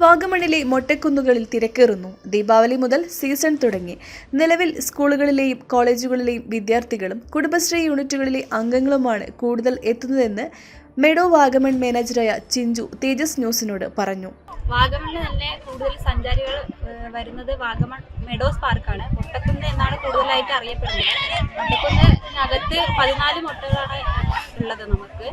വാഗമണിലെ മൊട്ടക്കുന്നുകളിൽ തിരക്കേറുന്നു. ദീപാവലി മുതൽ സീസൺ തുടങ്ങി. നിലവിൽ സ്കൂളുകളിലെയും കോളേജുകളിലെയും വിദ്യാർത്ഥികളും കുടുംബശ്രീ യൂണിറ്റുകളിലെ അംഗങ്ങളുമാണ് കൂടുതൽ എത്തുന്നതെന്ന് മെഡോ വാഗമൺ മാനേജറായ ചിഞ്ചു തേജസ് ന്യൂസിനോട് പറഞ്ഞു. വാഗമണിൽ തന്നെ കൂടുതൽ സഞ്ചാരികൾ വരുന്നത് വാഗമൺ മെഡോസ് പാർക്കാണ്. മൊട്ടക്കുന്ന് എന്നാണ് കൂടുതലായിട്ട് അറിയപ്പെടുന്നത്. മൊട്ടക്കുന്നിനകത്ത് 14 മൊട്ടകളാണ് ഉള്ളത്. നമുക്ക്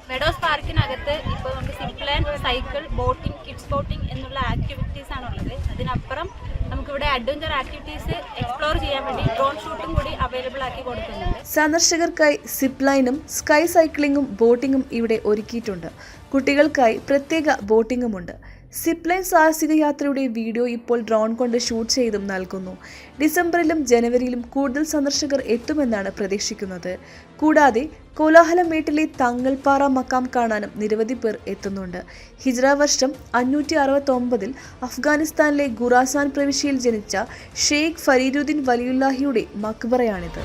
മെഡോസ് പാർക്കിനകത്ത് ഇപ്പോൾ നമുക്ക് zipline, cycle, boating, kids boating എന്നുള്ള ആക്ടിവിറ്റീസ് ആണുള്ളത്. അതിനപ്പുറം നമുക്കിവിടെ അഡ്വഞ്ചർ ആക്ടിവിറ്റീസ് എക്സ്പ്ലോർ ചെയ്യാൻ വേണ്ടി ഡ്രോൺ ഷൂട്ടും കൂടി അവൈലബിൾ ആക്കി കൊടുക്കുന്നുണ്ട്. സന്ദർശകർക്കായി സിപ്ലൈനും സ്കൈ സൈക്ലിങ്ങും ബോട്ടിങ്ങും ഇവിടെ ഒരുക്കിയിട്ടുണ്ട്. കുട്ടികൾക്കായി പ്രത്യേക ബോട്ടിങ്ങുമുണ്ട്. സിപ്ലൈൻ സാഹസിക യാത്രയുടെ വീഡിയോ ഇപ്പോൾ ഡ്രോൺ കൊണ്ട് ഷൂട്ട് ചെയ്തും നൽകുന്നു. ഡിസംബറിലും ജനുവരിയിലും കൂടുതൽ സന്ദർശകർ എത്തുമെന്നാണ് പ്രതീക്ഷിക്കുന്നത്. കൂടാതെ കോലാഹലമേട്ടിലെ തങ്ങൾപ്പാറ മക്കാം കാണാനും നിരവധി പേർ എത്തുന്നുണ്ട്. ഹിജ്റ വർഷം 569 അഫ്ഗാനിസ്ഥാനിലെ ഖുറാസാൻ പ്രവിശ്യയിൽ ജനിച്ച ഷെയ്ഖ് ഫരീദുദ്ദീൻ വലിയുല്ലാഹിയുടെ മക്ബറയാണിത്.